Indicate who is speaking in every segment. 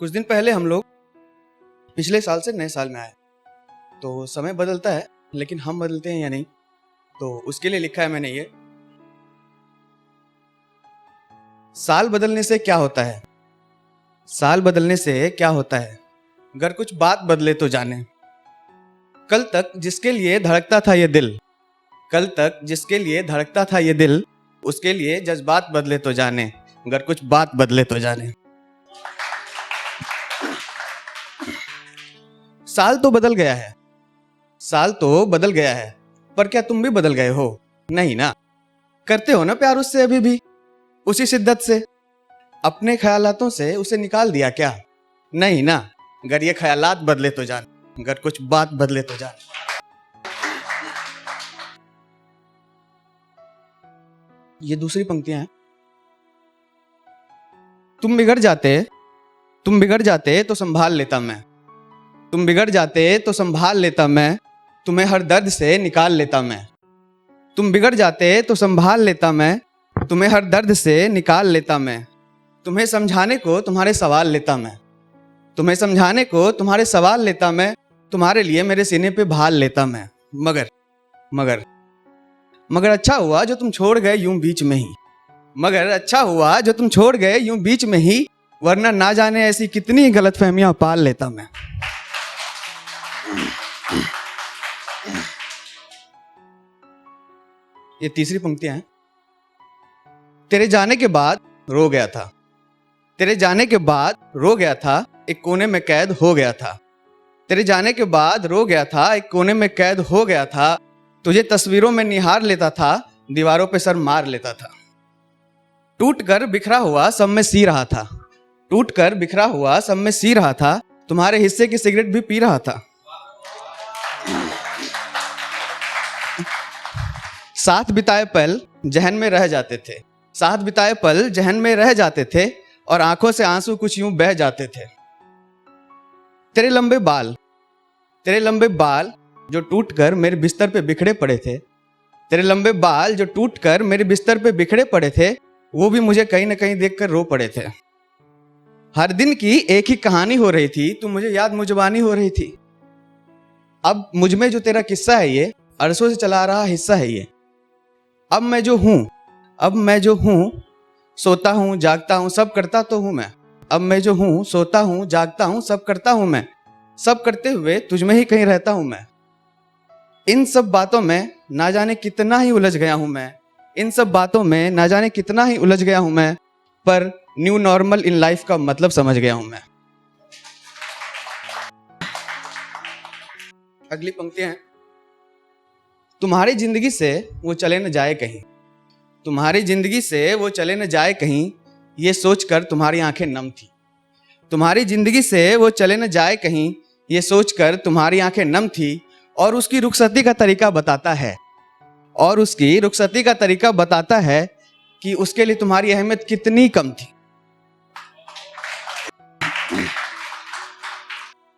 Speaker 1: कुछ दिन पहले हम लोग पिछले साल से नए साल में आए। तो समय बदलता है लेकिन हम बदलते हैं या नहीं, तो उसके लिए लिखा है मैंने ये। साल बदलने से क्या होता है, साल बदलने से क्या होता है, अगर कुछ बात बदले तो जाने। कल तक जिसके लिए धड़कता था ये दिल, कल तक जिसके लिए धड़कता था ये दिल, उसके लिए जज्बात बदले तो जाने, अगर कुछ बात बदले तो जाने। साल तो बदल गया है, साल तो बदल गया है, पर क्या तुम भी बदल गए हो? नहीं ना। करते हो ना प्यार उससे अभी भी, उसी शिद्दत से? अपने ख्यालातों से उसे निकाल दिया क्या? नहीं ना। अगर ये ख्यालात बदले तो जान, अगर कुछ बात बदले तो जान। ये दूसरी पंक्तियां हैं। तुम बिगड़ जाते, तुम बिगड़ जाते तो संभाल लेता मैं, तुम बिगड़ जाते तो संभाल लेता मैं, तुम्हें हर दर्द से निकाल लेता मैं। तुम बिगड़ जाते तो संभाल लेता मैं, तुम्हें हर दर्द से निकाल लेता मैं। तुम्हें समझाने को तुम्हारे सवाल लेता मैं, तुम्हें समझाने को तुम्हारे सवाल लेता मैं, तुम्हारे लिए मेरे सीने पे भाल लेता मैं। मगर मगर मगर अच्छा हुआ जो तुम छोड़ गए यूं बीच में ही, मगर अच्छा हुआ जो तुम छोड़ गए यूं बीच में ही, वरना ना जाने ऐसी कितनी गलतफहमियां पाल लेता मैं। ये तीसरी पंक्तियां हैं। तेरे जाने के बाद रो गया था, तेरे जाने के बाद रो गया था, एक कोने में कैद हो गया था। तेरे जाने के बाद रो गया था, एक कोने में कैद हो गया था। तुझे तस्वीरों में निहार लेता था, दीवारों पे सर मार लेता था। टूट कर बिखरा हुआ सब में सी रहा था, टूट कर बिखरा हुआ सब में सी रहा था, तुम्हारे हिस्से की सिगरेट भी पी रहा था। साथ बिताए पल जहन में रह जाते थे, साथ बिताए पल जहन में रह जाते थे, और आंखों से आंसू कुछ यूं बह जाते थे। तेरे लंबे बाल, तेरे लंबे बाल जो टूटकर मेरे बिस्तर पे बिखरे पड़े थे, तेरे लंबे बाल जो टूटकर मेरे बिस्तर पे बिखरे पड़े थे, वो भी मुझे कहीं ना कहीं देखकर रो पड़े थे। हर दिन की एक ही कहानी हो रही थी, तू मुझे याद मुजबानी हो रही थी। अब मुझ में जो तेरा किस्सा है ये, अरसों से चला आ रहा हिस्सा है ये। अब मैं जो हूं, अब मैं जो हूं, सोता हूं जागता हूं सब करता तो हूं मैं। अब मैं जो हूं, सोता हूं जागता हूं सब करता हूं मैं, सब करते हुए तुझ में ही कहीं रहता हूं मैं। इन सब बातों में ना जाने कितना ही उलझ गया हूं मैं, इन सब बातों में ना जाने कितना ही उलझ गया हूं मैं, पर न्यू नॉर्मल इन लाइफ का मतलब समझ गया हूं मैं। अगली पंक्तियां हैं। तुम्हारी जिंदगी से वो चले न जाए कहीं, तुम्हारी जिंदगी से वो चले न जाए कहीं, ये सोचकर तुम्हारी आंखें नम थी। तुम्हारी जिंदगी से वो चले न जाए कहीं, ये सोचकर तुम्हारी आंखें नम थी, और उसकी रुखसती का तरीका बताता है, और उसकी रुखसती का तरीका बताता है कि उसके लिए तुम्हारी अहमियत कितनी कम थी।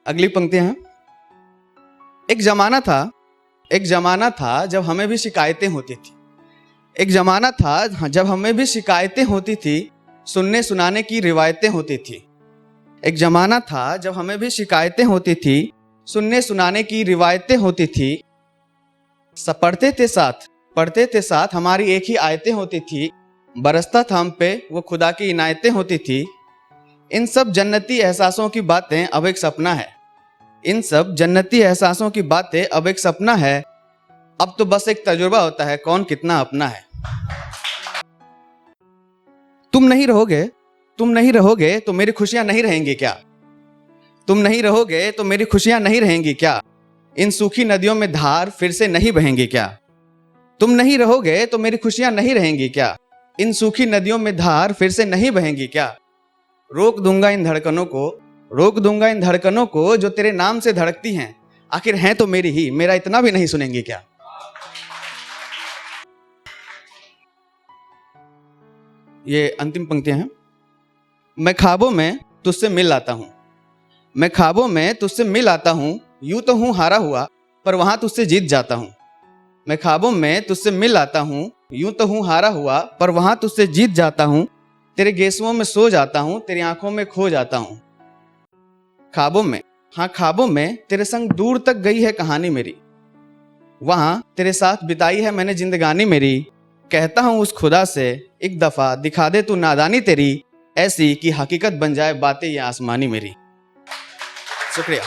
Speaker 1: अगली पंक्तियां हैं। एक जमाना था, एक जमाना था जब हमें भी शिकायतें होती थी, एक जमाना था जब हमें भी शिकायतें होती थी, सुनने सुनाने की रिवायतें होती थी। एक जमाना था जब हमें भी शिकायतें होती थी, सुनने सुनाने की रिवायतें होती थी। सब पढ़ते थे साथ, पढ़ते थे साथ, हमारी एक ही आयतें होती थी, बरसता था हम पे वो खुदा की इनायतें होती थी। इन सब जन्नती एहसासों की बातें अब एक सपना है, इन सब जन्नती एहसासों की बातें अब एक सपना है, अब तो बस एक तजुर्बा होता है कौन कितना अपना है। तुम नहीं रहोगे, तुम नहीं रहोगे तो मेरी खुशियां नहीं रहेंगी क्या? तुम नहीं रहोगे तो मेरी खुशियां नहीं रहेंगी क्या? इन सूखी नदियों में धार फिर से नहीं बहेंगी क्या? तुम नहीं रहोगे तो मेरी खुशियां नहीं रहेंगी क्या? इन सूखी नदियों में धार फिर से नहीं बहेंगी क्या? रोक दूंगा इन धड़कनों को, रोक दूंगा इन धड़कनों को जो तेरे नाम से धड़कती हैं, आखिर हैं तो मेरी ही, मेरा इतना भी नहीं सुनेंगी क्या? ये अंतिम पंक्तियां हैं। मैं ख्वाबों में तुझसे मिल आता हूं, मैं ख्वाबों में तुझसे मिल आता हूं, यूं तो हूं हारा हुआ पर वहां तुझसे जीत जाता हूं। मैं ख्वाबों में तुझसे मिल आता हूं, यूं तो हूं हारा हुआ पर वहां तुझसे जीत जाता हूं। तेरे गेसुओं में सो जाता हूं, तेरी आंखों में खो जाता हूं। ख्वाबों में, हाँ ख्वाबों में तेरे संग दूर तक गई है कहानी मेरी, वहां तेरे साथ बिताई है मैंने जिंदगानी मेरी। कहता हूं उस खुदा से एक दफा दिखा दे तू नादानी तेरी, ऐसी कि हकीकत बन जाए बातें ये आसमानी मेरी। शुक्रिया।